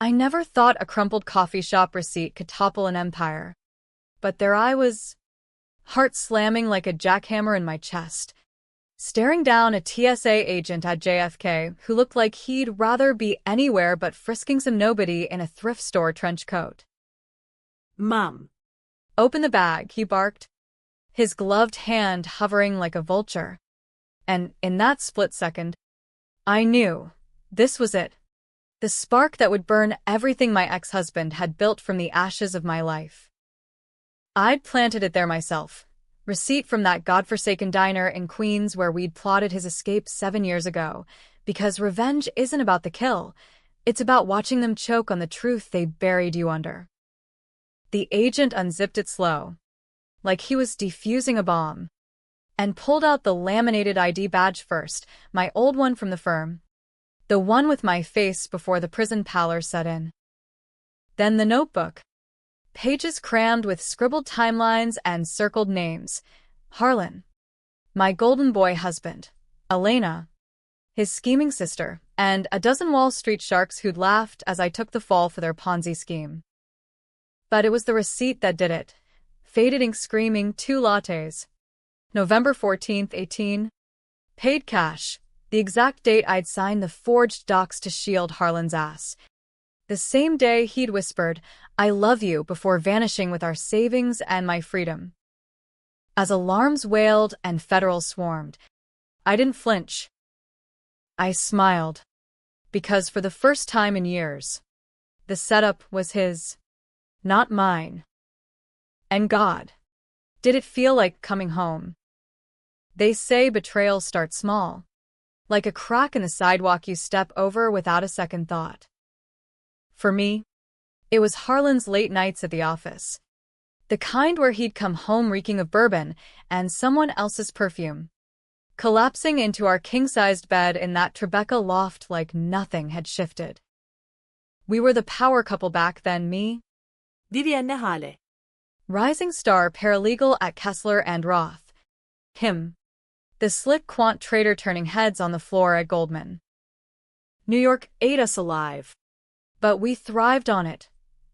I never thought a crumpled coffee shop receipt could topple an empire. But there I was, heart slamming like a jackhammer in my chest, staring down a TSA agent at JFK who looked like he'd rather be anywhere but frisking some nobody in a thrift store trench coat. Mum. Open the bag, he barked, his gloved hand hovering like a vulture. And in that split second, I knew this was it. The spark that would burn everything my ex-husband had built from the ashes of my life. I'd planted it there myself. Receipt from that godforsaken diner in Queens where we'd plotted his escape 7 years ago. Because revenge isn't about the kill. It's about watching them choke on the truth they buried you under. The agent unzipped it slow, like he was defusing a bomb, and pulled out the laminated ID badge first, my old one from the firm. The one with my face before the prison pallor set in. Then the notebook. Pages crammed with scribbled timelines and circled names. Harlan. My golden boy husband. Elena. His scheming sister, and a dozen Wall Street sharks who'd laughed as I took the fall for their Ponzi scheme. But it was the receipt that did it. Faded ink screaming 2 lattes. November 14th, 18. Paid cash. The exact date I'd signed the forged docs to shield Harlan's ass. The same day he'd whispered, "I love you," before vanishing with our savings and my freedom. As alarms wailed and federals swarmed, I didn't flinch. I smiled. Because for the first time in years, the setup was his, not mine. And God, did it feel like coming home. They say betrayals start small, like a crack in the sidewalk you step over without a second thought. For me, it was Harlan's late nights at the office. The kind where he'd come home reeking of bourbon and someone else's perfume, collapsing into our king-sized bed in that Tribeca loft like nothing had shifted. We were the power couple back then, me. Vivian ne hale. Rising star paralegal at Kessler and Roth. Him. The slick quant trader turning heads on the floor at Goldman. New York ate us alive. But we thrived on it.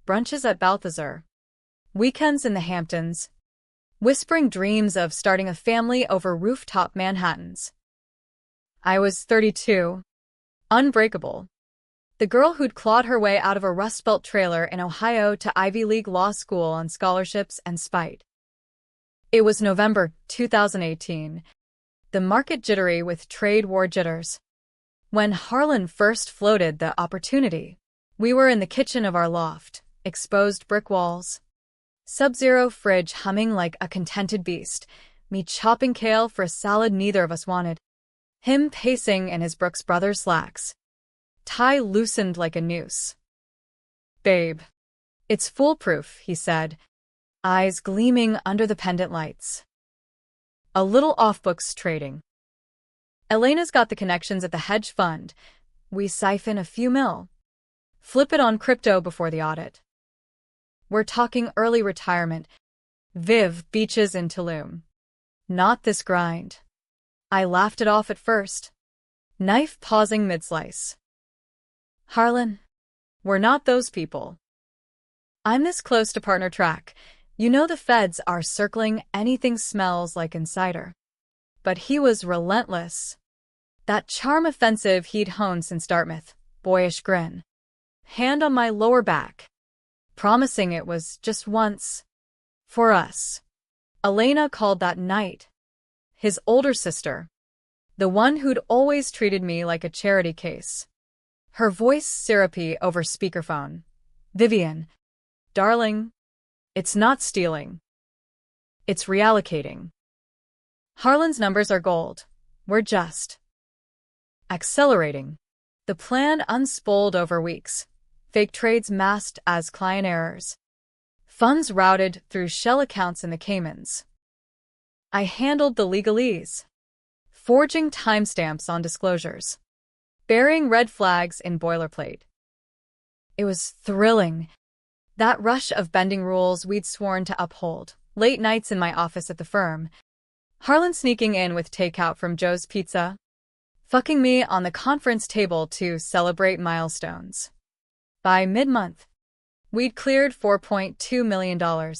Brunches at Balthazar. Weekends in the Hamptons. Whispering dreams of starting a family over rooftop Manhattans. I was 32. Unbreakable. The girl who'd clawed her way out of a Rust Belt trailer in Ohio to Ivy League law school on scholarships and spite. It was November 2018. The market jittery with trade war jitters. When Harlan first floated the opportunity, we were in the kitchen of our loft, exposed brick walls. Sub-zero fridge humming like a contented beast, me chopping kale for a salad neither of us wanted. Him pacing in his Brooks Brothers slacks. Tie loosened like a noose. "Babe, it's foolproof," he said, eyes gleaming under the pendant lights. "A little off-books trading. Elena's got the connections at the hedge fund. We siphon a few mil. Flip it on crypto before the audit. We're talking early retirement. Viv beaches in Tulum. Not this grind." I laughed it off at first. Knife pausing mid-slice. "Harlan, we're not those people. I'm this close to partner track. You know the feds are circling anything smells like insider." But he was relentless. That charm offensive he'd honed since Dartmouth, boyish grin. Hand on my lower back. Promising it was just once. For us. Elena called that night. His older sister. The one who'd always treated me like a charity case. Her voice syrupy over speakerphone. "Vivian. Darling. It's not stealing. It's reallocating. Harlan's numbers are gold. We're just accelerating." The plan unspooled over weeks. Fake trades masked as client errors. Funds routed through shell accounts in the Caymans. I handled the legalese. Forging timestamps on disclosures. Burying red flags in boilerplate. It was thrilling. That rush of bending rules we'd sworn to uphold. Late nights in my office at the firm. Harlan sneaking in with takeout from Joe's Pizza. Fucking me on the conference table to celebrate milestones. By mid-month, we'd cleared $4.2 million.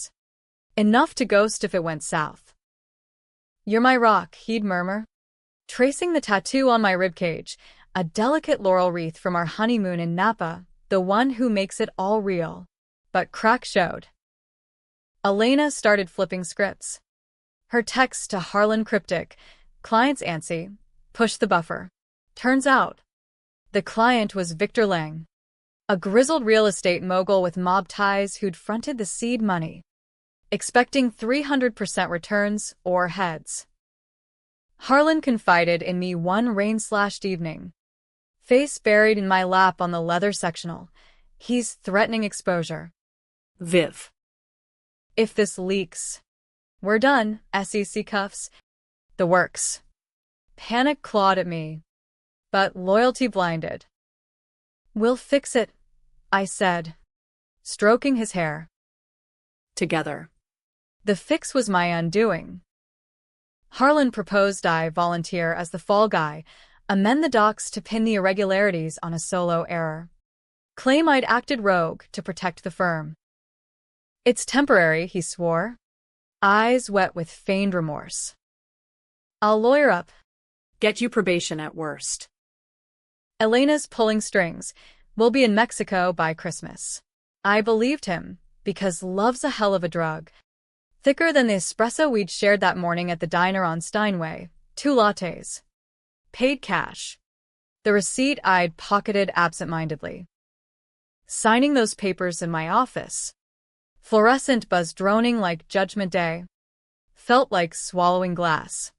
Enough to ghost if it went south. "You're my rock," he'd murmur, tracing the tattoo on my ribcage, a delicate laurel wreath from our honeymoon in Napa, the one who makes it all real. But crack showed. Elena started flipping scripts. Her text to Harlan cryptic, "Client's antsy, push the buffer." Turns out, the client was Victor Lang, a grizzled real estate mogul with mob ties who'd fronted the seed money, expecting 300% returns or heads. Harlan confided in me one rain-slashed evening. Face buried in my lap on the leather sectional. He's threatening exposure. Viv. "If this leaks, we're done, SEC cuffs." The works. Panic clawed at me, but loyalty blinded. "We'll fix it," I said, stroking his hair. Together. The fix was my undoing. Harlan proposed I volunteer as the fall guy, amend the docs to pin the irregularities on a solo error. Claim I'd acted rogue to protect the firm. "It's temporary," he swore, eyes wet with feigned remorse. "I'll lawyer up." Get you probation at worst. "Elena's pulling strings. We'll be in Mexico by Christmas." I believed him, because love's a hell of a drug. Thicker than the espresso we'd shared that morning at the diner on Steinway, 2 lattes. Paid cash. The receipt I'd pocketed absent-mindedly. Signing those papers in my office. Fluorescent buzz droning like Judgment Day. Felt like swallowing glass.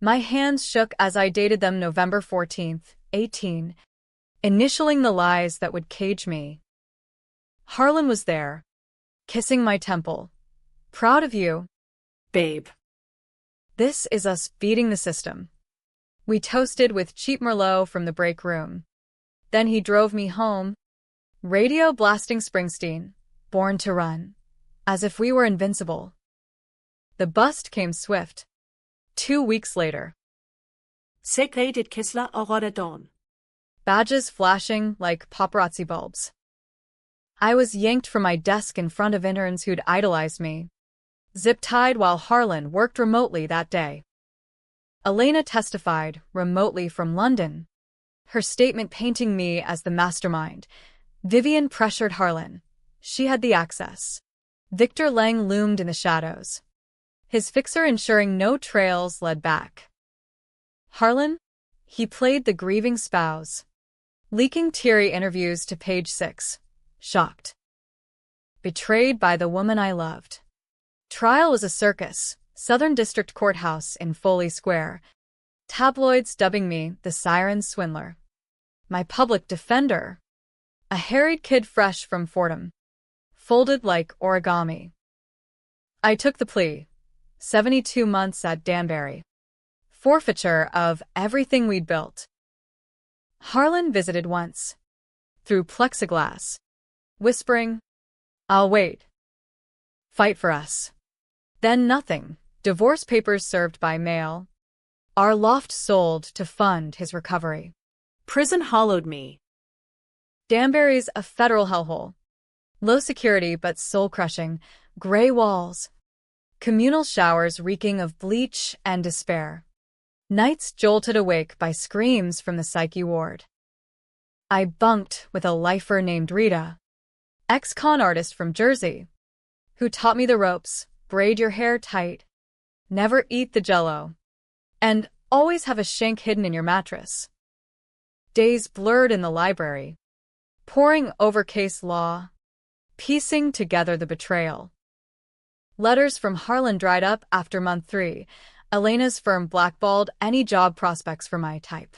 My hands shook as I dated them November 14th, 18, initialing the lies that would cage me. Harlan was there, kissing my temple. "Proud of you, babe." This is us beating the system. We toasted with cheap Merlot from the break room. Then he drove me home, radio blasting Springsteen, Born to Run, as if we were invincible. The bust came swift. 2 weeks later. Sekretet Kessler Oradon. Badges flashing like paparazzi bulbs. I was yanked from my desk in front of interns who'd idolized me. Zip-tied while Harlan worked remotely that day. Elena testified, remotely from London. Her statement painting me as the mastermind. Vivian pressured Harlan. She had the access. Victor Lang loomed in the shadows, his fixer ensuring no trails led back. Harlan? He played the grieving spouse, leaking teary interviews to Page 6. Shocked. Betrayed by the woman I loved. Trial was a circus, Southern District Courthouse in Foley Square. Tabloids dubbing me the Siren Swindler. My public defender. A harried kid fresh from Fordham. Folded like origami. I took the plea. 72 months at Danbury. Forfeiture of everything we'd built. Harlan visited once. Through plexiglass. Whispering, "I'll wait. Fight for us." Then nothing. Divorce papers served by mail. Our loft sold to fund his recovery. Prison hollowed me. Danbury's a federal hellhole. Low security but soul-crushing. Gray walls. Communal showers reeking of bleach and despair. Nights jolted awake by screams from the psyche ward. I bunked with a lifer named Rita, ex-con artist from Jersey, who taught me the ropes, braid your hair tight, never eat the jello, and always have a shank hidden in your mattress. Days blurred in the library, poring over case law, piecing together the betrayal. Letters from Harlan dried up after month 3. Elena's firm blackballed any job prospects for my type.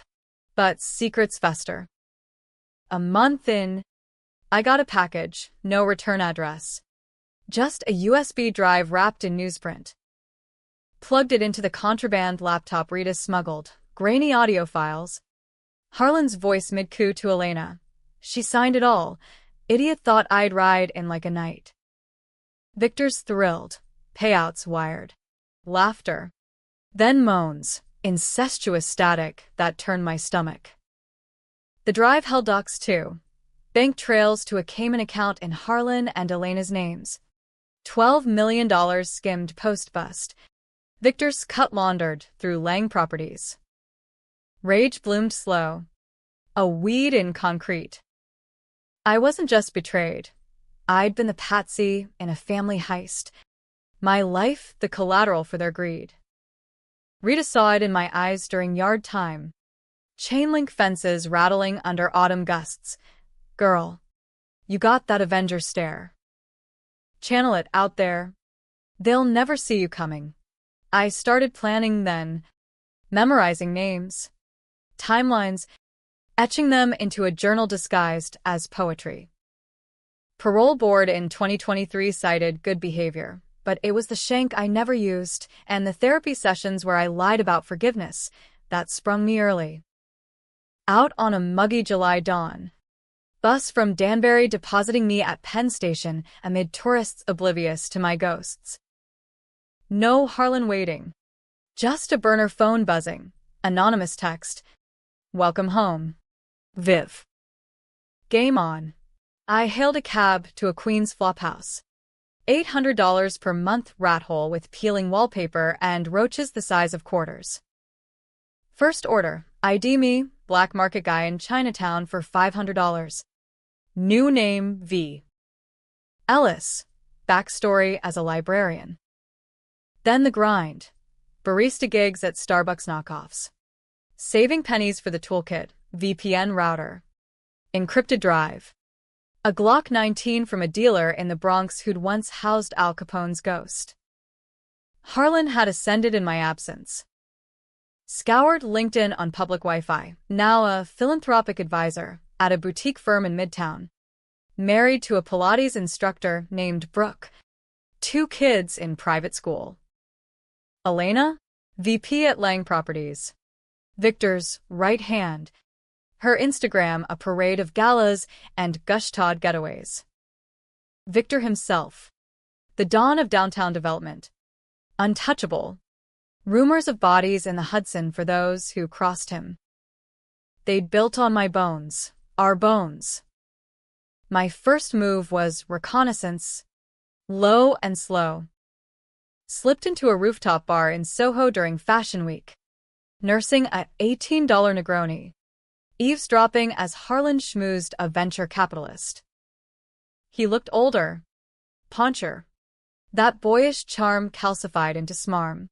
But secrets fester. A month in, I got a package, no return address. Just a USB drive wrapped in newsprint. Plugged it into the contraband laptop Rita smuggled, grainy audio files. Harlan's voice mid-coo to Elena. She signed it all. Idiot thought I'd ride in like a knight. Victor's thrilled. Payouts wired. Laughter. Then moans, incestuous static that turned my stomach. The drive held docs too. Bank trails to a Cayman account in Harlan and Elena's names. $12 million skimmed post-bust. Victor's cut laundered through Lang Properties. Rage bloomed slow. A weed in concrete. I wasn't just betrayed. I'd been the patsy in a family heist. My life the collateral for their greed. Rita saw it in my eyes during yard time. Chain-link fences rattling under autumn gusts. Girl, you got that Avenger stare. Channel it out there. They'll never see you coming. I started planning then, memorizing names, timelines, etching them into a journal disguised as poetry. Parole board in 2023 cited good behavior, but it was the shank I never used and the therapy sessions where I lied about forgiveness that sprung me early. Out on a muggy July dawn. Bus from Danbury depositing me at Penn Station amid tourists oblivious to my ghosts. No Harlan waiting. Just a burner phone buzzing. Anonymous text. Welcome home. Viv. Game on. I hailed a cab to a Queens flophouse. $800 per month rat hole with peeling wallpaper and roaches the size of quarters. First order, ID me, black market guy in Chinatown for $500. New name V. Ellis. Backstory as a librarian. Then the grind. Barista gigs at Starbucks knockoffs. Saving pennies for the toolkit, VPN router. Encrypted drive. A Glock 19 from a dealer in the Bronx who'd once housed Al Capone's ghost. Harlan had ascended in my absence. Scoured LinkedIn on public Wi-Fi, now a philanthropic advisor at a boutique firm in Midtown. Married to a Pilates instructor named Brooke. 2 kids in private school. Elena, VP at Lang Properties. Victor's right hand. Her Instagram a parade of galas and gush-tawed getaways. Victor himself. The dawn of downtown development. Untouchable. Rumors of bodies in the Hudson for those who crossed him. They'd built on my bones, our bones. My first move was reconnaissance. Low and slow. Slipped into a rooftop bar in Soho during Fashion Week. Nursing a $18 Negroni. Eavesdropping as Harlan schmoozed a venture capitalist. He looked older. Pauncher. That boyish charm calcified into smarm.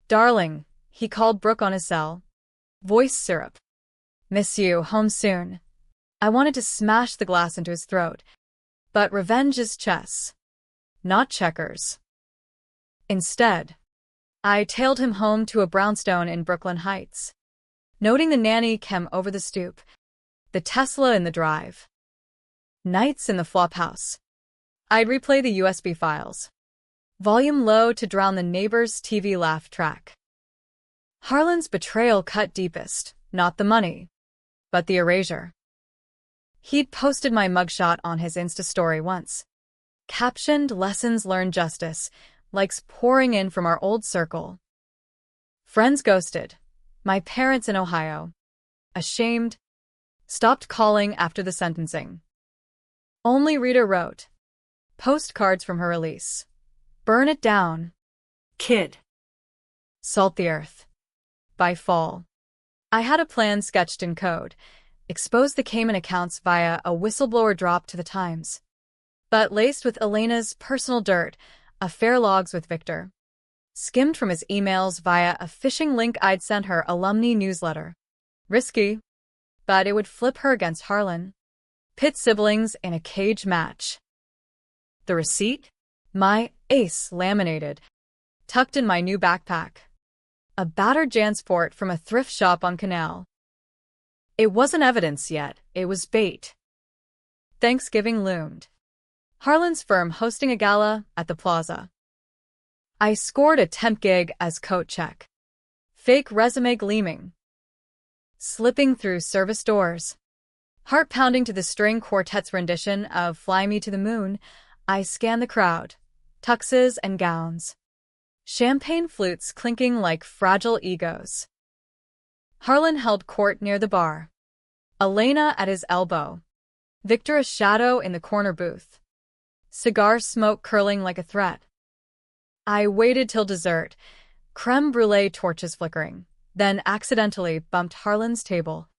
Darling, he called Brooke on his cell. Voice syrup. Miss you, home soon. I wanted to smash the glass into his throat. But revenge is chess. Not checkers. Instead, I tailed him home to a brownstone in Brooklyn Heights. Noting the nanny cam over the stoop. The Tesla in the drive. Nights in the flophouse. I'd replay the USB files. Volume low to drown the neighbor's TV laugh track. Harlan's betrayal cut deepest, not the money, but the erasure. He'd posted my mugshot on his Insta story once. Captioned lessons learned justice, likes pouring in from our old circle. Friends ghosted. My parents in Ohio. Ashamed. Stopped calling after the sentencing. Only Rita wrote. Postcards from her release. Burn it down. Kid. Salt the earth. By fall. I had a plan sketched in code. Expose the Cayman accounts via a whistleblower drop to the Times. But laced with Elena's personal dirt, affair logs with Victor. Skimmed from his emails via a phishing link I'd sent her alumni newsletter. Risky. But it would flip her against Harlan. Pit siblings in a cage match. The receipt? My ace laminated. Tucked in my new backpack. A battered Jansport from a thrift shop on Canal. It wasn't evidence yet, it was bait. Thanksgiving loomed. Harlan's firm hosting a gala at the plaza. I scored a temp gig as coat check. Fake resume gleaming. Slipping through service doors. Heart pounding to the string quartet's rendition of Fly Me to the Moon, I scan the crowd. Tuxes and gowns. Champagne flutes clinking like fragile egos. Harlan held court near the bar. Elena at his elbow. Victor a shadow in the corner booth. Cigar smoke curling like a threat. I waited till dessert, creme brulee torches flickering, then accidentally bumped Harlan's table.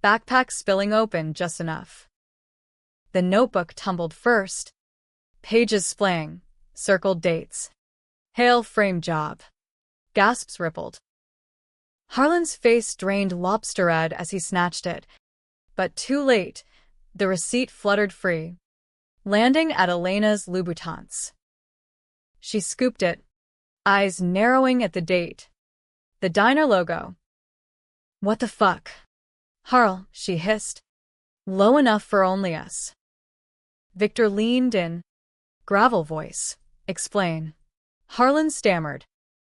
Backpack spilling open just enough. The notebook tumbled first. Pages splaying, circled dates. Hail frame job. Gasps rippled. Harlan's face drained lobster red as he snatched it. But too late, the receipt fluttered free, landing at Elena's Louboutins. She scooped it, eyes narrowing at the date. The diner logo. What the fuck? Harl, she hissed. Low enough for only us. Victor leaned in. Gravel voice. Explain. Harlan stammered.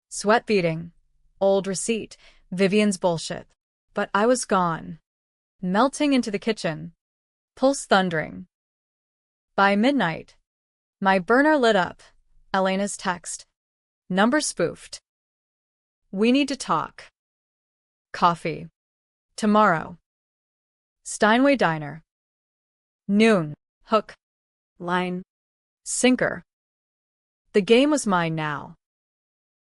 Sweat beading. Old receipt. Vivian's bullshit. But I was gone. Melting into the kitchen. Pulse thundering. By midnight, my burner lit up. Elena's text. Number spoofed. We need to talk. Coffee. Tomorrow. Steinway Diner. Noon. Hook. Line. Sinker. The game was mine now.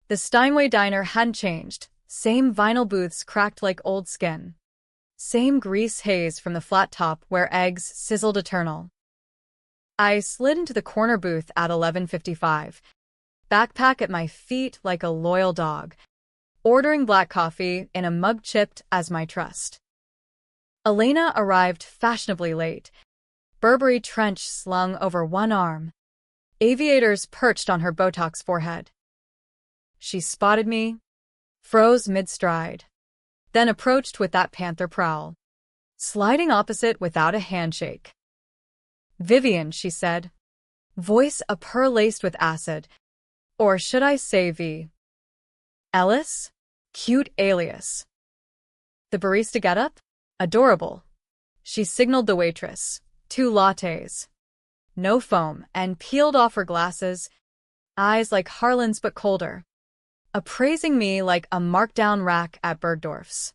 The Steinway Diner hadn't changed. Same vinyl booths cracked like old skin. Same grease haze from the flat top where eggs sizzled eternal. I slid into the corner booth at 11:55, backpack at my feet like a loyal dog, ordering black coffee in a mug chipped as my trust. Elena arrived fashionably late, Burberry trench slung over one arm, aviators perched on her Botox forehead. She spotted me, froze mid-stride, then approached with that panther prowl, sliding opposite without a handshake. Vivian, she said, voice a purr laced with acid, or should I say V. Ellis? Cute alias. The barista getup? Adorable. She signaled the waitress. 2 lattes. No foam, and peeled off her glasses, eyes like Harlan's but colder, appraising me like a markdown rack at Bergdorf's.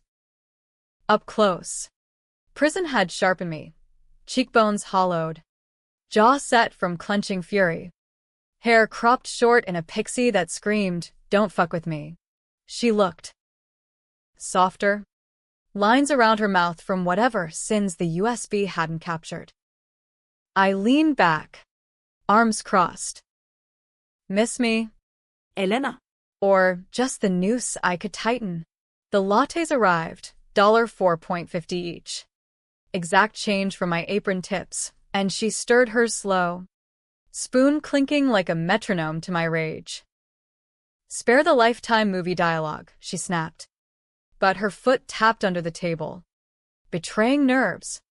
Up close. Prison had sharpened me, cheekbones hollowed, jaw set from clenching fury, hair cropped short in a pixie that screamed, "Don't fuck with me." She looked softer, lines around her mouth from whatever sins the USB hadn't captured. I leaned back, arms crossed. Miss me? Elena. Or just the noose I could tighten. The lattes arrived, $4.50 each. Exact change from my apron tips, and she stirred hers slow, spoon clinking like a metronome to my rage. Spare the Lifetime movie dialogue, she snapped. But her foot tapped under the table, betraying nerves.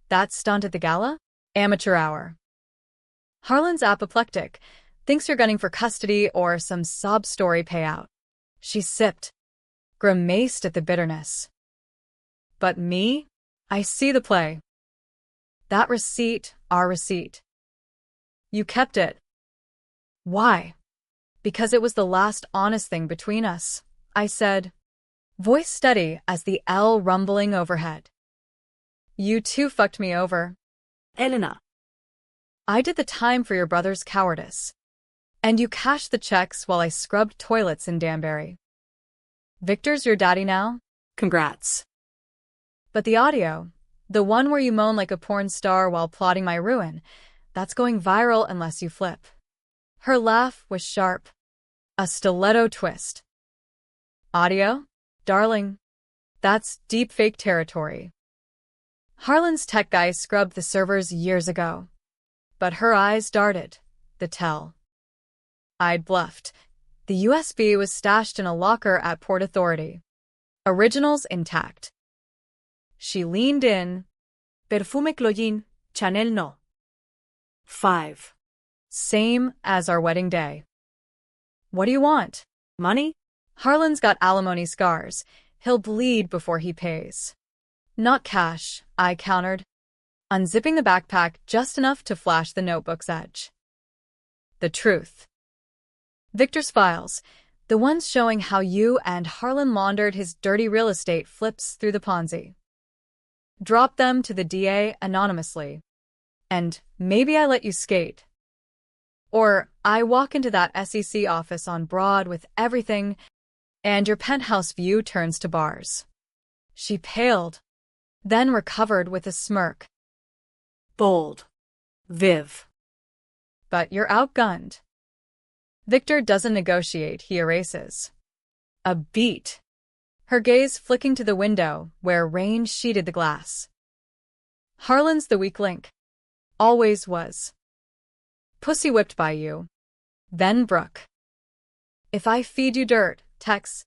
That stunt at the gala? Amateur hour. Harlan's apoplectic, thinks you're gunning for custody or some sob story payout. She sipped, grimaced at the bitterness. But me? I see the play. That receipt, our receipt. You kept it. Why? Because it was the last honest thing between us, I said, voice steady as the L rumbling overhead. You too fucked me over. Elena. I did the time for your brother's cowardice. And you cashed the checks while I scrubbed toilets in Danbury. Victor's your daddy now? Congrats. But the audio, the one where you moan like a porn star while plotting my ruin, that's going viral unless you flip. Her laugh was sharp, a stiletto twist. Audio? Darling, that's deepfake territory. Harlan's tech guy scrubbed the servers years ago. But her eyes darted, the tell. I'd bluffed. The USB was stashed in a locker at Port Authority. Originals intact. She leaned in. Perfume Cloyin, Chanel no. 5. Same as our wedding day. What do you want? Money? Harlan's got alimony scars. He'll bleed before he pays. Not cash, I countered, unzipping the backpack just enough to flash the notebook's edge. The truth. Victor's files, the ones showing how you and Harlan laundered his dirty real estate, flips through the Ponzi. Drop them to the DA anonymously. And maybe I let you skate. Or I walk into that SEC office on Broad with everything, and your penthouse view turns to bars. She paled, then recovered with a smirk. Bold. Viv. But you're outgunned. Victor doesn't negotiate, he erases. A beat. Her gaze flicking to the window, where rain sheeted the glass. Harlan's the weak link. Always was. Pussy whipped by you. Then Brooke. If I feed you dirt, texts,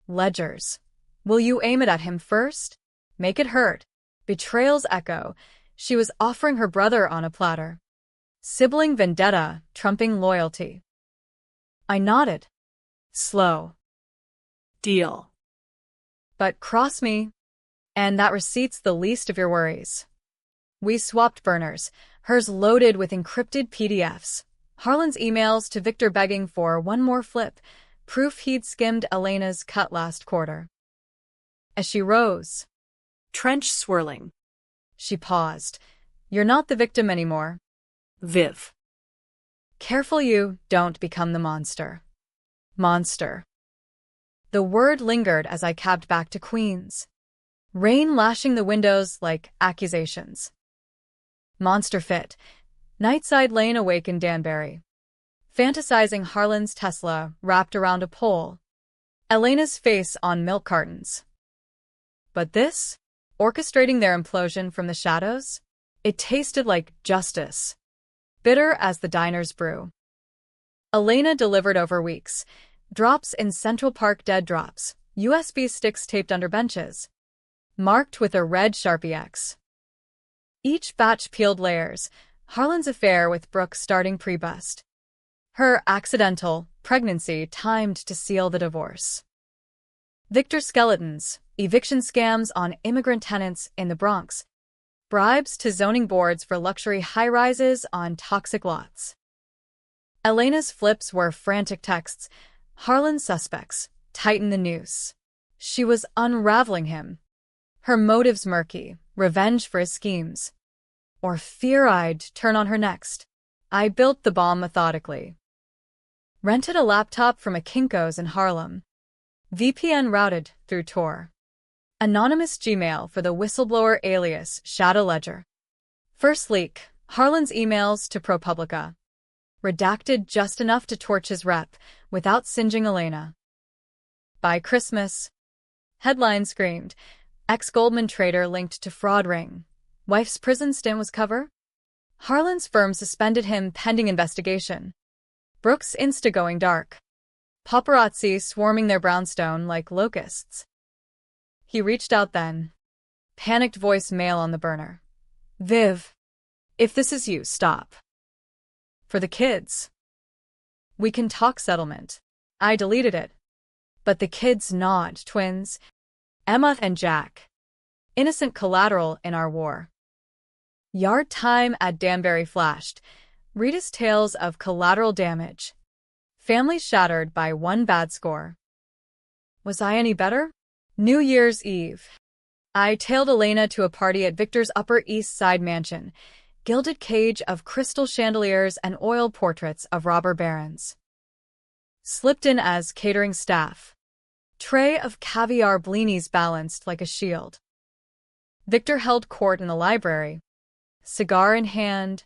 ledgers, will you aim it at him first? Make it hurt. Betrayal's echo. She was offering her brother on a platter. Sibling vendetta, trumping loyalty. I nodded. Slow. Deal. But cross me, and that receipt's the least of your worries. We swapped burners, hers loaded with encrypted PDFs. Harlan's emails to Victor begging for one more flip, proof he'd skimmed Elena's cut last quarter. As she rose, Trench swirling. she paused. You're not the victim anymore. Viv. Careful you don't become the monster. Monster. The word lingered as I cabbed back to Queens. Rain lashing the windows like accusations. Monster fit. Nightside Lane awake in Danbury. Fantasizing Harlan's Tesla wrapped around a pole. Elena's face on milk cartons. But this? Orchestrating their implosion from the shadows? It tasted like justice. Bitter as the diner's brew. Elena delivered over weeks. Drops in Central Park dead drops. USB sticks taped under benches. Marked with a red Sharpie X. Each batch peeled layers. Harlan's affair with Brooke starting pre-bust. Her accidental pregnancy timed to seal the divorce. Victor skeletons, eviction scams on immigrant tenants in the Bronx. Bribes to zoning boards for luxury high-rises on toxic lots. Elena's flips were frantic texts. Harlan's suspects, tighten the noose. She was unraveling him. Her motives murky, revenge for his schemes. Or fear I'd turn on her next. I built the bomb methodically. Rented a laptop from a Kinko's in Harlem. VPN routed through Tor. Anonymous Gmail for the whistleblower alias Shadow Ledger. First leak, Harlan's emails to ProPublica. Redacted just enough to torch his rep, without singeing Elena. By Christmas. Headline screamed, ex-Goldman trader linked to fraud ring. Wife's prison stint was cover? Harlan's firm suspended him pending investigation. Brooks Insta going dark. Paparazzi swarming their brownstone like locusts. He reached out then. Panicked voice mail on the burner. Viv, if this is you, stop. For the kids. We can talk settlement. I deleted it. But the kids nod, twins. Emma and Jack. Innocent collateral in our war. Yard time at Danbury flashed. Rita's tales of collateral damage. Family shattered by one bad score. Was I any better? New Year's Eve. I tailed Elena to a party at Victor's Upper East Side mansion. Gilded cage of crystal chandeliers and oil portraits of robber barons. Slipped in as catering staff. Tray of caviar blinis balanced like a shield. Victor held court in the library. Cigar in hand.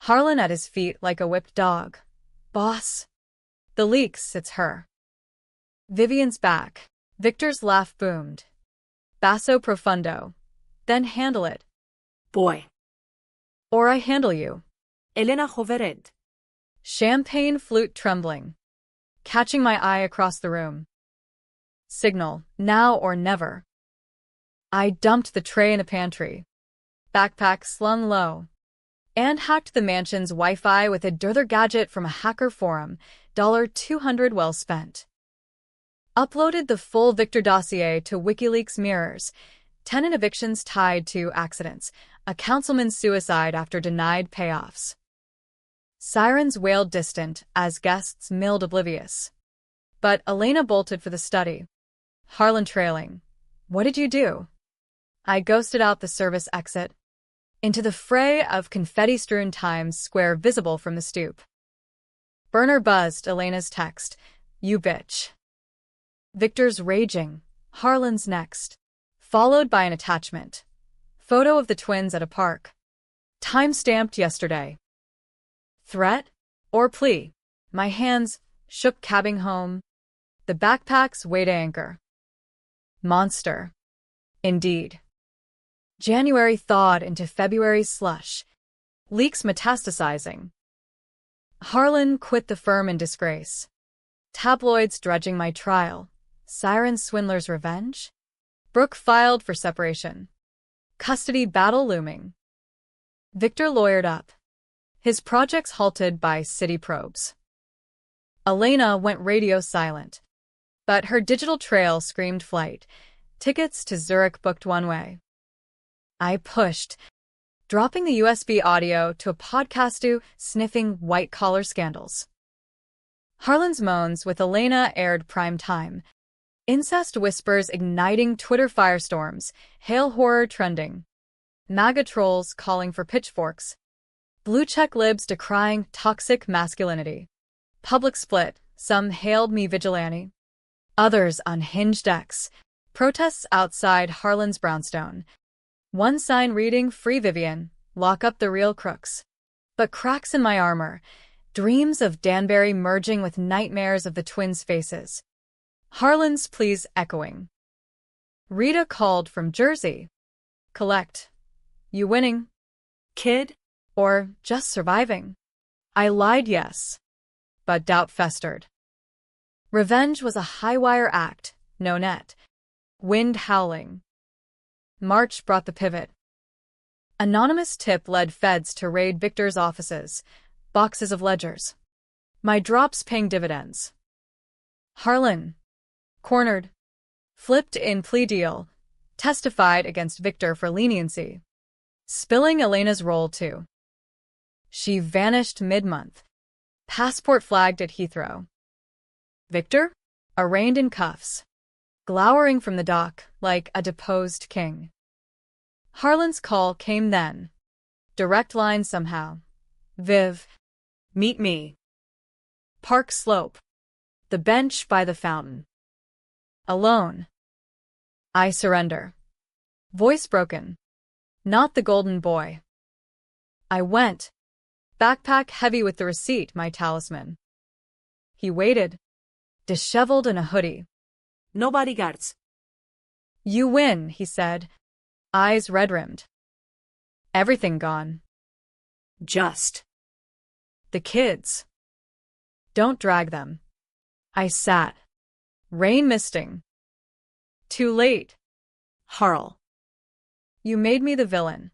Harlan at his feet like a whipped dog. Boss. The leaks, it's her. Vivian's back. Victor's laugh boomed. Basso profundo. Then handle it. Boy. Or I handle you. Elena hovered. Champagne flute trembling. Catching my eye across the room. Signal, now or never. I dumped the tray in the pantry. Backpack slung low. And hacked the mansion's Wi-Fi with a dirther gadget from a hacker forum. $200 well spent. Uploaded the full Victor dossier to WikiLeaks mirrors. Tenant evictions tied to accidents. A councilman's suicide after denied payoffs. Sirens wailed distant as guests milled oblivious. But Elena bolted for the study. Harlan trailing. What did you do? I ghosted out the service exit into the fray of confetti-strewn Times Square visible from the stoop. Burner buzzed Elena's text. You bitch. Victor's raging. Harlan's next. Followed by an attachment. Photo of the twins at a park. Time-stamped yesterday. Threat? Or plea? My hands shook cabbing home. The backpacks weighed anchor. Monster. Indeed. January thawed into February's slush. Leaks metastasizing. Harlan quit the firm in disgrace. Tabloids dredging my trial. Siren swindler's revenge? Brooke filed for separation. Custody battle looming. Victor lawyered up. His projects halted by city probes. Elena went radio silent. But her digital trail screamed flight. Tickets to Zurich booked one way. I pushed, dropping the USB audio to a podcastu sniffing white-collar scandals. Harlan's moans with Elena aired prime time. Incest whispers igniting Twitter firestorms, hail horror trending. MAGA trolls calling for pitchforks. Blue-check libs decrying toxic masculinity. Public split, some hailed me vigilante. Others unhinged X. Protests outside Harlan's brownstone. One sign reading, Free Vivian, lock up the real crooks. But cracks in my armor, dreams of Danbury merging with nightmares of the twins' faces. Harlan's pleas echoing. Rita called from Jersey. Collect. You winning? Kid? Or just surviving? I lied yes. But doubt festered. Revenge was a high-wire act, no net. Wind howling. March brought the pivot. Anonymous tip led feds to raid Victor's offices, boxes of ledgers. My drops paying dividends. Harlan. Cornered. Flipped in plea deal. Testified against Victor for leniency. Spilling Elena's role too. She vanished mid-month. Passport flagged at Heathrow. Victor? Arraigned in cuffs. Glowering from the dock like a deposed king. Harlan's call came then. Direct line somehow. Viv. Meet me. Park Slope. The bench by the fountain. Alone. I surrender. Voice broken. Not the golden boy. I went. Backpack heavy with the receipt, my talisman. He waited. Disheveled in a hoodie. No bodyguards. You win, he said. Eyes red-rimmed. Everything gone. Just. The kids. Don't drag them. I sat. Rain misting. Too late. Harl. You made me the villain.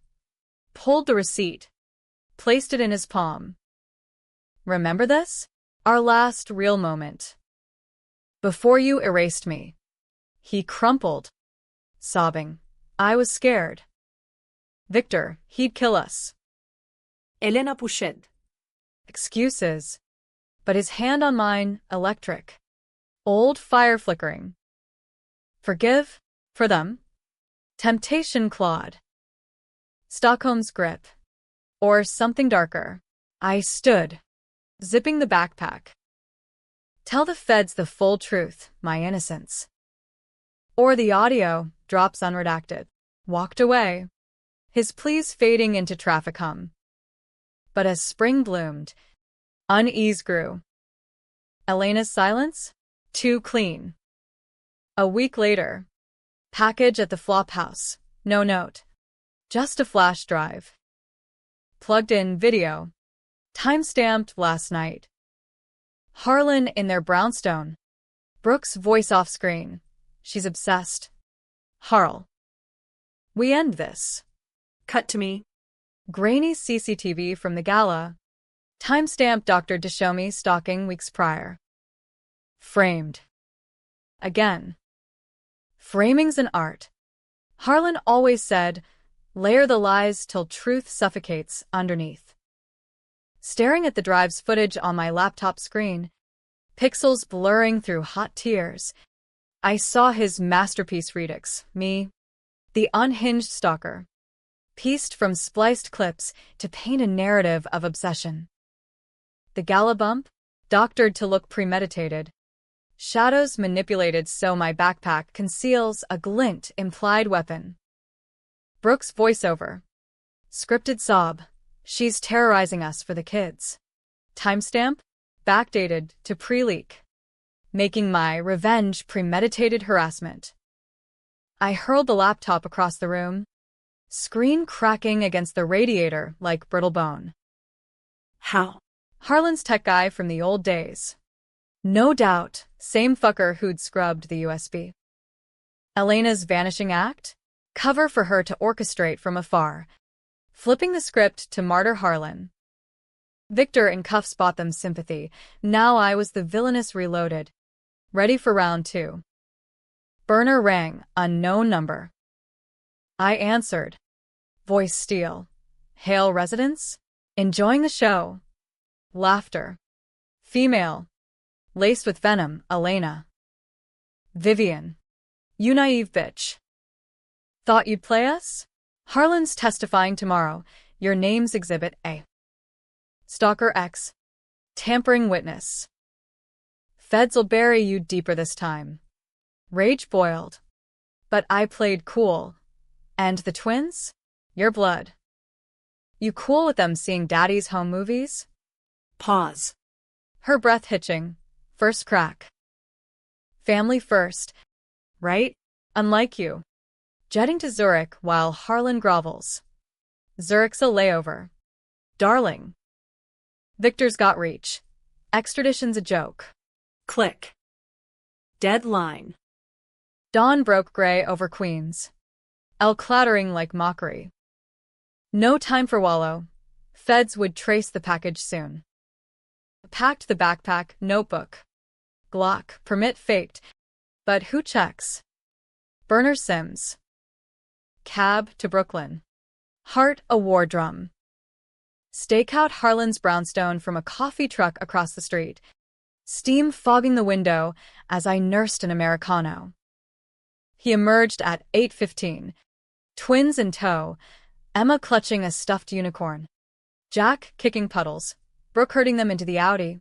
Pulled the receipt. Placed it in his palm. Remember this? Our last real moment. Before you erased me. He crumpled. Sobbing. I was scared. Victor, he'd kill us. Elena pushed. Excuses. But his hand on mine, electric. Old fire flickering. Forgive? For them? Temptation clawed. Stockholm's grip. Or something darker. I stood. Zipping the backpack. Tell the feds the full truth, my innocence. Or the audio, drops unredacted. Walked away. His pleas fading into traffic hum. But as spring bloomed, unease grew. Elena's silence? Too clean. A week later. Package at the Flophouse. No note. Just a flash drive. Plugged in video. Time-stamped last night. Harlan in their brownstone. Brooke's voice off screen. She's obsessed. Harl. We end this. Cut to me. Grainy CCTV from the gala. Time-stamped Dr. Deshomi stalking weeks prior. Framed. Again. Framing's an art. Harlan always said, layer the lies till truth suffocates underneath. Staring at the drive's footage on my laptop screen, pixels blurring through hot tears, I saw his masterpiece redux, me, The unhinged stalker, pieced from spliced clips to paint a narrative of obsession. The gala bump, doctored to look premeditated. Shadows manipulated so my backpack conceals a glint implied weapon. Brooke's voiceover. Scripted sob. She's terrorizing us for the kids. Timestamp? Backdated to pre-leak. Making my revenge premeditated harassment. I hurled the laptop across the room, screen cracking against the radiator like brittle bone. How? Harlan's tech guy from the old days. No doubt, same fucker who'd scrubbed the USB. Elena's vanishing act? Cover for her to orchestrate from afar, flipping the script to martyr Harlan. Victor in cuffs bought them sympathy. Now I was the villainous reloaded. Ready for round 2. Burner rang, unknown number. I answered. Voice steel. Hail residents? Enjoying the show. Laughter. Female. Laced with venom, Elena. Vivian. You naive bitch. Thought you'd play us? Harlan's testifying tomorrow. Your name's Exhibit A. Stalker X. Tampering witness. Feds'll bury you deeper this time. Rage boiled. But I played cool. And the twins? Your blood. You cool with them seeing Daddy's home movies? Pause. Her breath hitching. First crack. Family first. Right? Unlike you. Jetting to Zurich while Harlan grovels. Zurich's a layover. Darling. Victor's got reach. Extradition's a joke. Click. Deadline. Dawn broke gray over Queens. Elle clattering like mockery. No time for wallow. Feds would trace the package soon. Packed the backpack, notebook. Glock, permit faked. But who checks? Burner Sims. Cab to Brooklyn. Heart a war drum. Stake out Harlan's brownstone from a coffee truck across the street. Steam fogging the window as I nursed an Americano. He emerged at 8:15. Twins in tow, Emma clutching a stuffed unicorn. Jack kicking puddles, Brooke herding them into the Audi.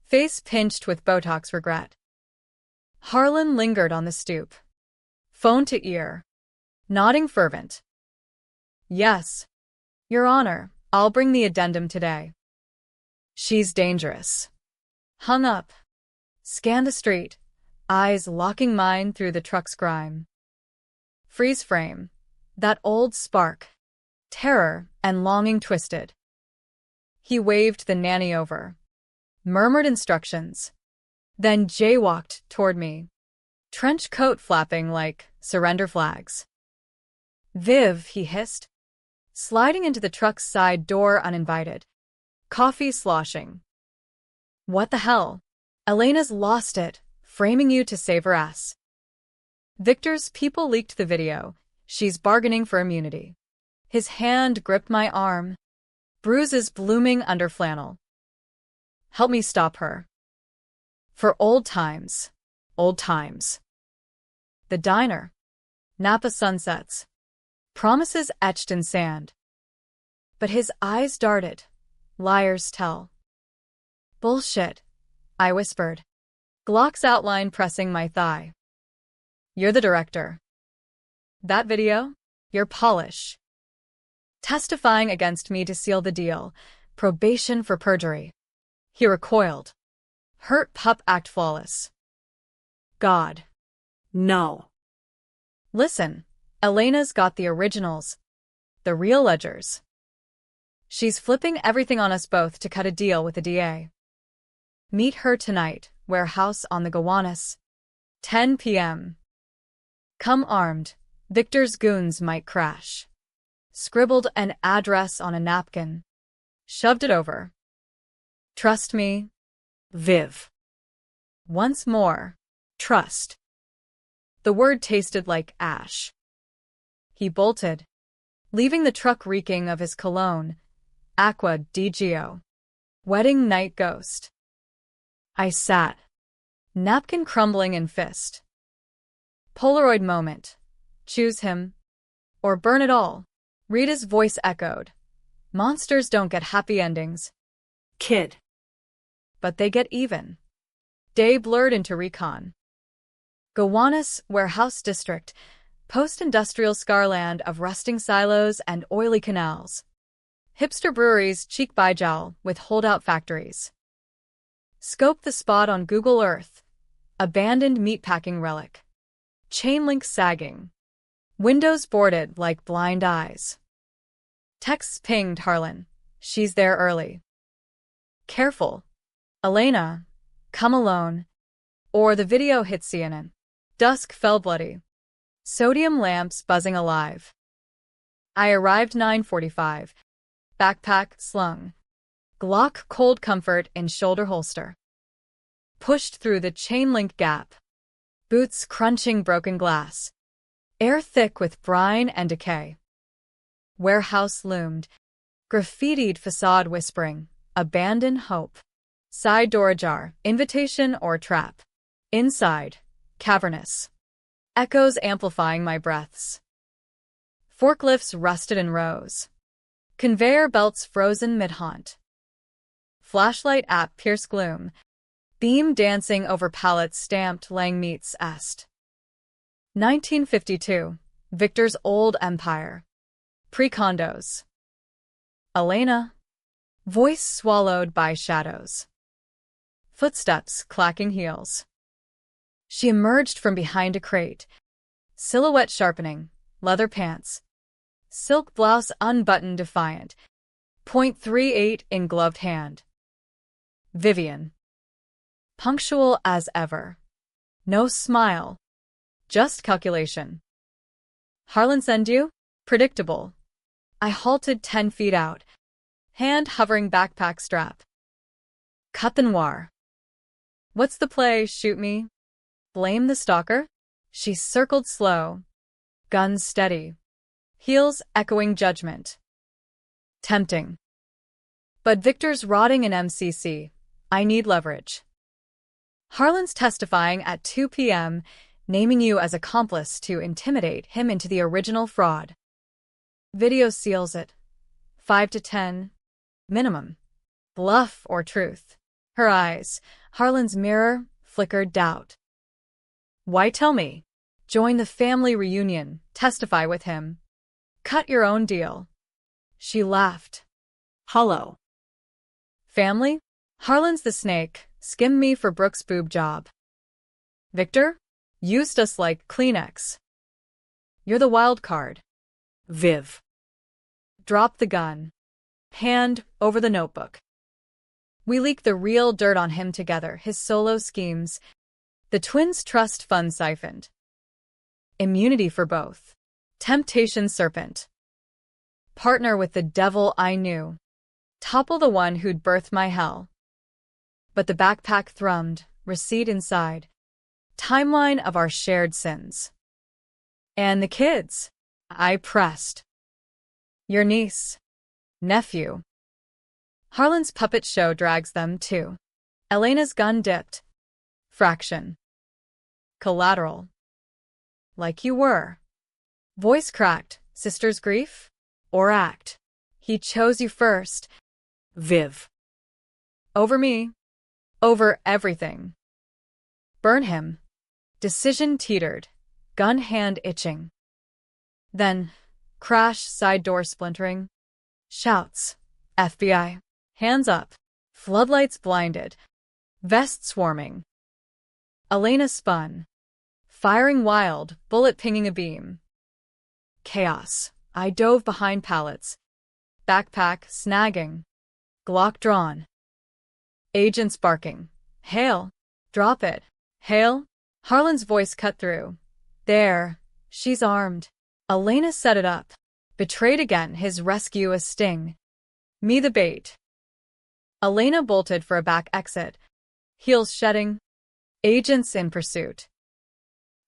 Face pinched with Botox regret. Harlan lingered on the stoop. Phone to ear. Nodding fervent. Yes. Your Honor, I'll bring the addendum today. She's dangerous. Hung up. Scanned the street, eyes locking mine through the truck's grime. Freeze frame. That old spark. Terror and longing twisted. He waved the nanny over. Murmured instructions. Then jaywalked toward me. Trench coat flapping like surrender flags. Viv, he hissed. Sliding into the truck's side door uninvited. Coffee sloshing. What the hell? Elena's lost it, framing you to save her ass. Victor's people leaked the video. She's bargaining for immunity. His hand gripped my arm. Bruises blooming under flannel. Help me stop her. For old times. Old times. The diner. Napa sunsets. Promises etched in sand. But his eyes darted. Liars tell. Bullshit, I whispered. Glock's outline pressing my thigh. You're the director. That video? Your polish. Testifying against me to seal the deal. Probation for perjury. He recoiled. Hurt pup act flawless. God. No. Listen, Elena's got the originals. The real ledgers. She's flipping everything on us both to cut a deal with the DA. Meet her tonight, warehouse on the Gowanus. 10 p.m. Come armed. Victor's goons might crash. Scribbled an address on a napkin. Shoved it over. Trust me. Viv. Once more. Trust. The word tasted like ash. He bolted, leaving the truck reeking of his cologne. Aqua di Gio. Wedding night ghost. I sat. Napkin crumbling in fist. Polaroid moment. Choose him. Or burn it all. Rita's voice echoed. Monsters don't get happy endings. Kid. But they get even. Day blurred into recon. Gowanus Warehouse District, post-industrial scarland of rusting silos and oily canals. Hipster breweries cheek by jowl with holdout factories. Scope the spot on Google Earth. Abandoned meatpacking relic. Chain link sagging. Windows boarded like blind eyes. Texts pinged Harlan. She's there early. Careful. Elena. Come alone. Or the video hit CNN. Dusk fell bloody. Sodium lamps buzzing alive. I arrived 9:45. Backpack slung. Glock cold comfort in shoulder holster. Pushed through the chain link gap. Boots crunching broken glass. Air thick with brine and decay. Warehouse loomed. Graffitied facade whispering. Abandon hope. Side door ajar. Invitation or trap. Inside. Cavernous. Echoes amplifying my breaths. Forklifts rusted in rows. Conveyor belts frozen mid-haunt. Flashlight app pierced gloom. Beam dancing over pallets stamped Lang meets est. 1952. Victor's old empire. Pre-condos. Elena. Voice swallowed by shadows. Footsteps clacking heels. She emerged from behind a crate. Silhouette sharpening. Leather pants. Silk blouse unbuttoned defiant. .38 in gloved hand. Vivian. Punctual as ever. No smile. Just calculation. Harlan send you? Predictable. I halted 10 feet out. Hand hovering backpack strap. Cut the noir. What's the play, shoot me? Blame the stalker? She circled slow. Guns steady. Heels echoing judgment. Tempting. But Victor's rotting in MCC. I need leverage. Harlan's testifying at 2 p.m., naming you as accomplice to intimidate him into the original fraud. Video seals it. 5 to 10. Minimum. Bluff or truth. Her eyes, Harlan's mirror, flickered doubt. Why tell me? Join the family reunion, testify with him. Cut your own deal. She laughed. Hollow. Family? Harlan's the snake, skim me for Brooke's boob job. Victor? Used us like Kleenex. You're the wild card. Viv. Drop the gun. Hand over the notebook. We leak the real dirt on him together, his solo schemes. The twins' trust fund siphoned. Immunity for both. Temptation serpent. Partner with the devil I knew. Topple the one who'd birthed my hell. But the backpack thrummed, receipt inside. Timeline of our shared sins. And the kids. I pressed. Your niece. Nephew. Harlan's puppet show drags them too. Elena's gun dipped. Fraction. Collateral. Like you were. Voice cracked. Sister's grief? Or act? He chose you first. Viv. Over me. Over everything. Burn him. Decision teetered. Gun hand itching. Then, crash, side door splintering. Shouts. FBI. Hands up. Floodlights blinded. Vest swarming. Elena spun. Firing wild, bullet pinging a beam. Chaos. I dove behind pallets. Backpack snagging. Glock drawn. Agents barking. Hail. Drop it. Hail. Harlan's voice cut through. There. She's armed. Elena set it up. Betrayed again, his rescue a sting. Me the bait. Elena bolted for a back exit. Heels shedding. Agents in pursuit.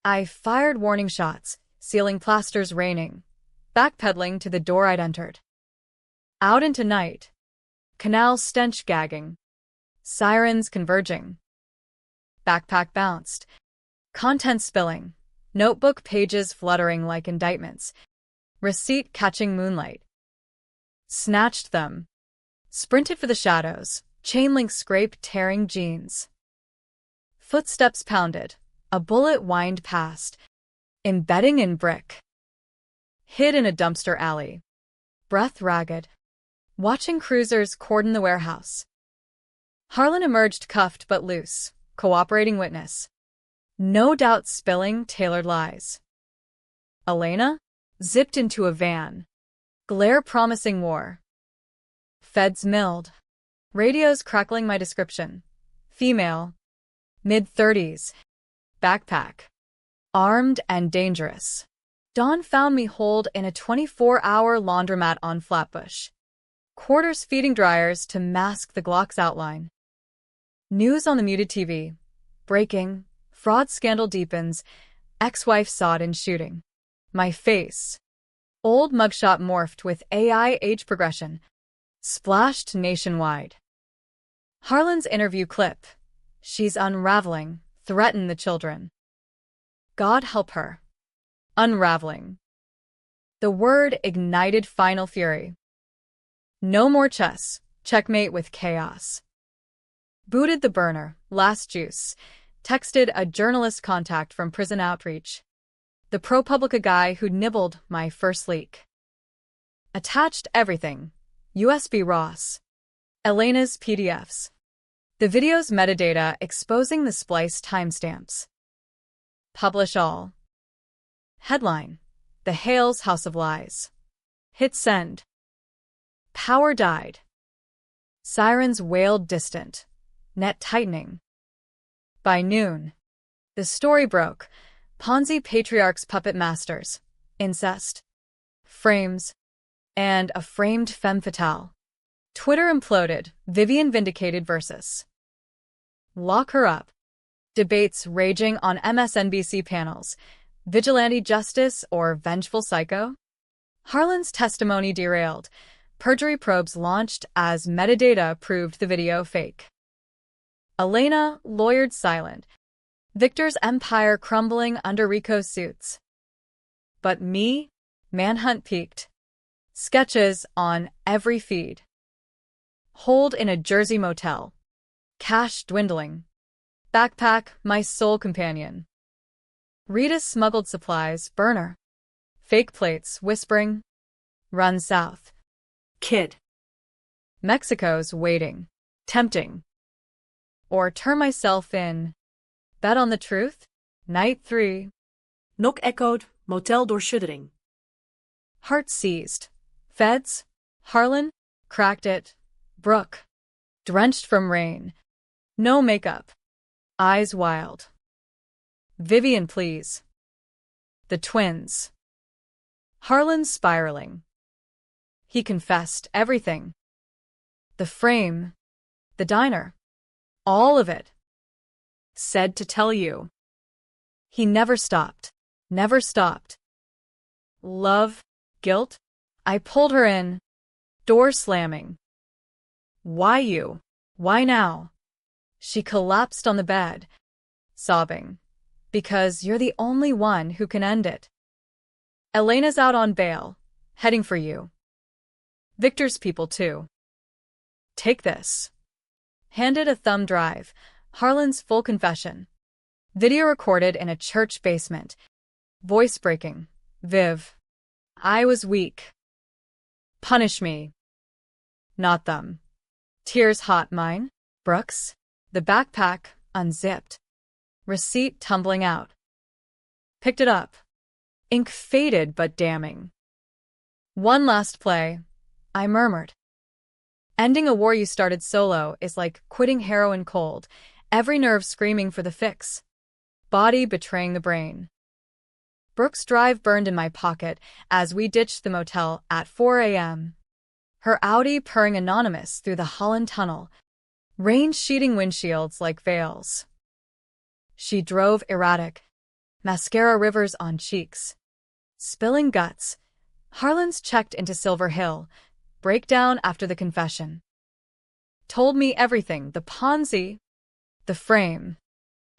I fired warning shots, sealing plasters raining. Backpedaling to the door I'd entered. Out into night. Canal stench gagging. Sirens converging. Backpack bounced. Content spilling. Notebook pages fluttering like indictments. Receipt catching moonlight. Snatched them. Sprinted for the shadows. Chain link scrape tearing jeans. Footsteps pounded. A bullet whined past. Embedding in brick. Hid in a dumpster alley. Breath ragged. Watching cruisers cordon the warehouse. Harlan emerged cuffed but loose. Cooperating witness. No doubt spilling tailored lies. Elena? Zipped into a van. Glare promising war. Feds milled. Radios crackling my description. Female. Mid-30s. Backpack. Armed and dangerous. Dawn found me holed in a 24-hour laundromat on Flatbush. Quarters feeding dryers to mask the Glock's outline. News on the muted TV. Breaking. Fraud scandal deepens. Ex-wife sought in shooting. My face. Old mugshot morphed with AI age progression. Splashed nationwide. Harlan's interview clip. She's unraveling. Threaten the children. God help her. Unraveling. The word ignited final fury. No more chess. Checkmate with chaos. Booted the burner. Last juice. Texted a journalist contact from prison outreach. The ProPublica guy who nibbled my first leak. Attached everything. USB ROS. Elena's PDFs. The video's metadata exposing the spliced timestamps. Publish all. Headline. The Hales House of Lies. Hit send. Power died. Sirens wailed distant. Net tightening. By noon. The story broke. Ponzi patriarchs puppet masters. Incest. Frames. And a framed femme fatale. Twitter imploded. Vivian vindicated versus. Lock her up. Debates raging on MSNBC panels. Vigilante justice or vengeful psycho? Harlan's testimony derailed. Perjury probes launched as metadata proved the video fake. Elena lawyered silent. Victor's empire crumbling under Rico's suits. But me? Manhunt peaked. Sketches on every feed. Holed in a Jersey motel. Cash dwindling. Backpack, my sole companion. Rita's smuggled supplies, burner. Fake plates, whispering. Run south. Kid. Mexico's waiting. Tempting. Or turn myself in. Bet on the truth? Night 3. Nok echoed, motel door shuddering. Heart seized. Feds? Harlan? Cracked it. Brooke. Drenched from rain. No makeup. Eyes wild. Vivian, please. The twins. Harlan spiraling. He confessed everything. The frame. The diner. All of it. Said to tell you. He never stopped. Never stopped. Love. Guilt. I pulled her in. Door slamming. Why you? Why now? She collapsed on the bed, sobbing. Because you're the only one who can end it. Elena's out on bail, heading for you. Victor's people too. Take this. Handed a thumb drive, Harlan's full confession. Video recorded in a church basement. Voice breaking. Viv. I was weak. Punish me. Not them. Tears hot mine. Brooks. The backpack, unzipped. Receipt tumbling out. Picked it up. Ink faded but damning. One last play. I murmured. Ending a war you started solo is like quitting heroin cold, every nerve screaming for the fix. Body betraying the brain. Brooke's drive burned in my pocket as we ditched the motel at 4 a.m. Her Audi purring anonymous through the Holland Tunnel, rain sheeting windshields like veils. She drove erratic, mascara rivers on cheeks. Spilling guts, Harlan's checked into Silver Hill, breakdown after the confession. Told me everything, the Ponzi, the frame,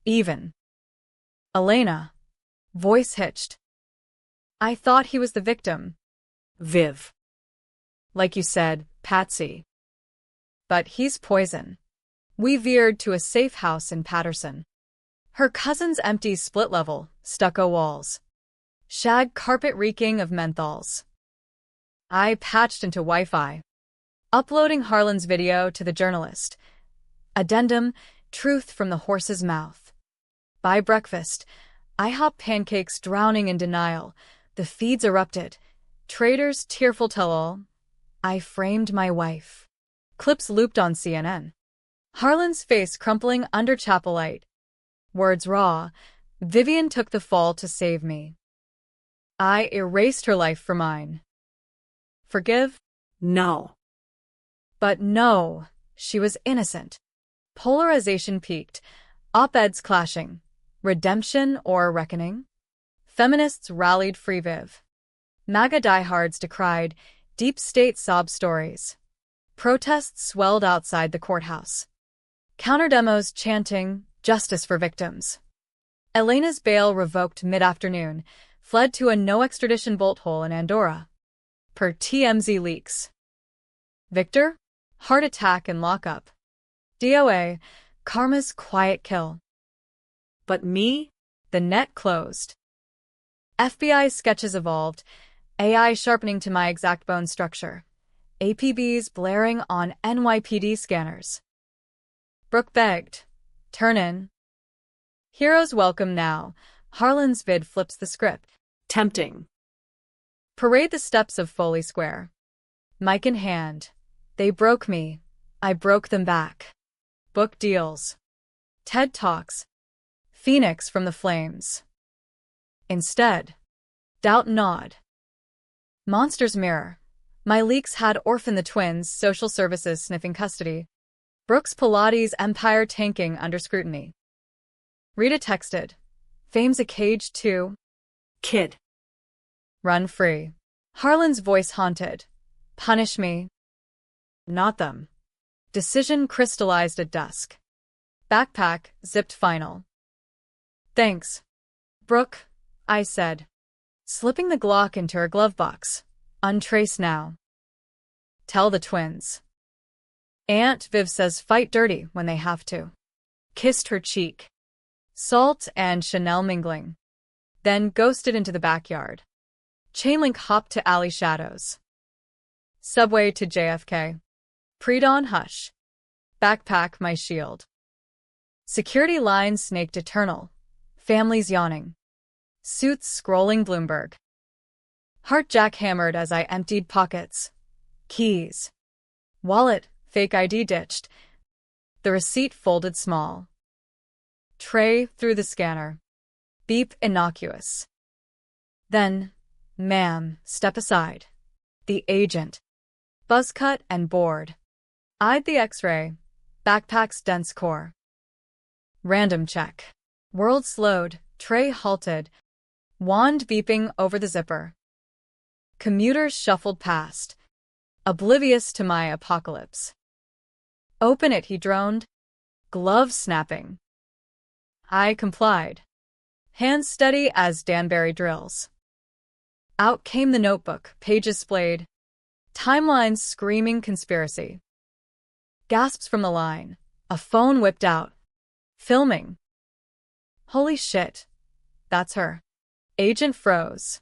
even. Elena. Voice hitched. I thought he was the victim. Viv. Like you said, Patsy. But he's poison. We veered to a safe house in Patterson. Her cousin's empty split-level, stucco walls. Shag carpet reeking of menthols. I patched into Wi-Fi. Uploading Harlan's video to the journalist. Addendum, truth from the horse's mouth. By breakfast, IHOP pancakes drowning in denial. The feeds erupted. Traders tearful tell-all. I framed my wife. Clips looped on CNN. Harlan's face crumpling under chapel light. Words raw. Vivian took the fall to save me. I erased her life for mine. Forgive? No. But no, she was innocent. Polarization peaked. Op-eds clashing. Redemption or reckoning? Feminists rallied Free Viv. MAGA diehards decried deep state sob stories. Protests swelled outside the courthouse. Counterdemos chanting, justice for victims. Elena's bail revoked mid-afternoon, fled to a no-extradition bolt hole in Andorra. Per TMZ leaks. Victor? Heart attack and lockup. DOA, karma's quiet kill. But me? The net closed. FBI sketches evolved, AI sharpening to my exact bone structure. APBs blaring on NYPD scanners. Brooke begged. Turn in. Heroes welcome now. Harlan's vid flips the script. Tempting. Parade the steps of Foley Square. Mic in hand. They broke me. I broke them back. Book deals. TED Talks. Phoenix from the flames. Instead. Doubt nod. Monster's mirror. My leaks had orphaned the twins, social services sniffing custody. Brooks Pilates empire tanking under scrutiny. Rita texted. Fame's a cage too. Kid. Run free. Harlan's voice haunted. Punish me. Not them. Decision crystallized at dusk. Backpack, zipped final. Thanks. Brooke, I said. Slipping the Glock into her glove box. Untraced now. Tell the twins. Aunt Viv says fight dirty when they have to. Kissed her cheek. Salt and Chanel mingling. Then ghosted into the backyard. Chainlink hopped to alley shadows. Subway to JFK. Pre-dawn hush. Backpack my shield. Security lines snaked eternal. Families yawning. Suits scrolling Bloomberg. Heart jackhammered as I emptied pockets. Keys. Wallet, fake ID ditched. The receipt folded small. Tray through the scanner. Beep innocuous. Then, ma'am, step aside. The agent. Buzz cut and bored. Eyed the X-ray. Backpack's dense core. Random check. World slowed. Tray halted. Wand beeping over the zipper. Commuters shuffled past. Oblivious to my apocalypse. Open it, he droned. Glove snapping. I complied. Hands steady as Danbury drills. Out came the notebook, pages splayed. Timelines screaming conspiracy. Gasps from the line. A phone whipped out. Filming. Holy shit. That's her. Agent froze.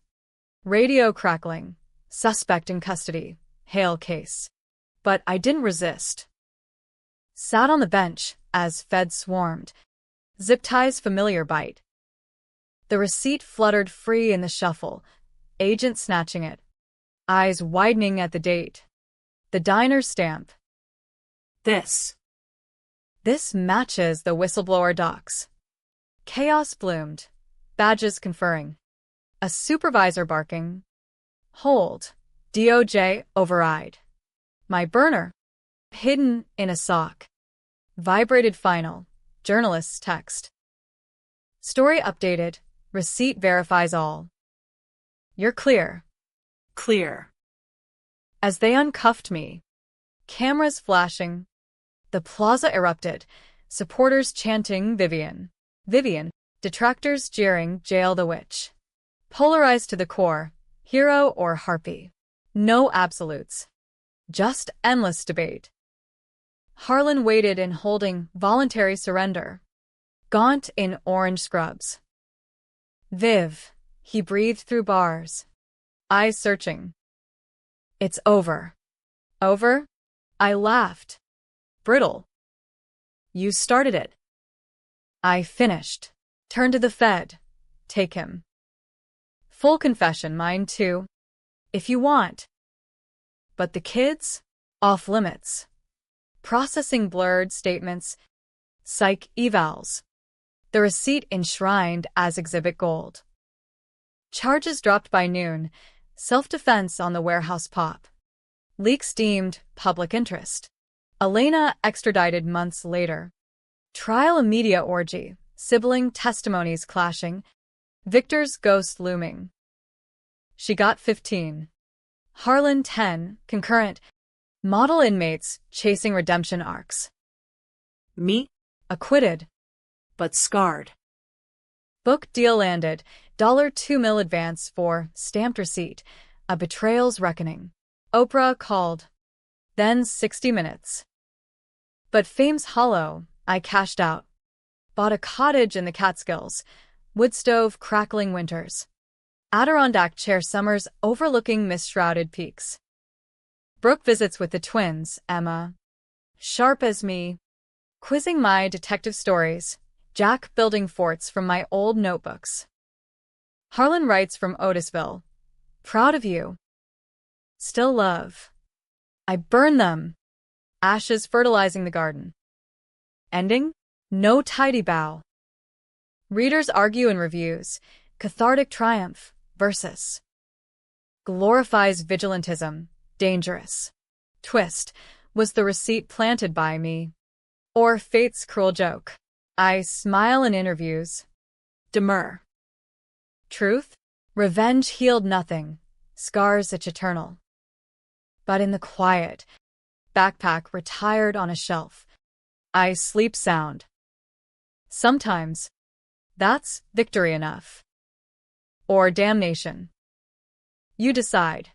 Radio crackling. Suspect in custody. Hail case. But I didn't resist. Sat on the bench as feds swarmed. Zip ties familiar bite. The receipt fluttered free in the shuffle. Agent snatching it. Eyes widening at the date. The diner stamp. This matches the whistleblower docs. Chaos bloomed. Badges conferring. A supervisor barking. Hold. DOJ override. My burner. Hidden in a sock. Vibrated final. Journalist's text. Story updated. Receipt verifies all. You're clear. Clear. As they uncuffed me. Cameras flashing. The plaza erupted. Supporters chanting Vivian. Vivian. Detractors jeering jail the witch. Polarized to the core. Hero or harpy. No absolutes. Just endless debate. Harlan waited in holding voluntary surrender, gaunt in orange scrubs. Viv, he breathed through bars, eyes searching. It's over. Over? I laughed. Brittle. You started it. I finished. Turn to the Fed. Take him. Full confession, mine too. If you want. But the kids? Off limits. Processing blurred statements. Psych evals. The receipt enshrined as Exhibit Gold. Charges dropped by noon. Self-defense on the warehouse pop. Leaks deemed public interest. Elena extradited months later. Trial a media orgy. Sibling testimonies clashing. Victor's ghost looming. She got 15. Harlan 10, concurrent. Model inmates chasing redemption arcs. Me? Acquitted. But scarred. Book deal landed. $2 million advance for stamped receipt. A betrayal's reckoning. Oprah called. Then 60 Minutes. But fame's hollow. I cashed out. Bought a cottage in the Catskills. Wood stove crackling winters. Adirondack chair summers overlooking mist-shrouded peaks. Brooke visits with the twins, Emma. Sharp as me. Quizzing my detective stories. Jack building forts from my old notebooks. Harlan writes from Otisville. Proud of you. Still love. I burn them. Ashes fertilizing the garden. Ending? No tidy bow. Readers argue in reviews. Cathartic triumph versus. Glorifies vigilantism. Dangerous. Twist. Was the receipt planted by me? Or fate's cruel joke? I smile in interviews. Demur. Truth? Revenge healed nothing. Scars itch eternal. But in the quiet, backpack retired on a shelf. I sleep sound. Sometimes, that's victory enough. Or damnation. You decide.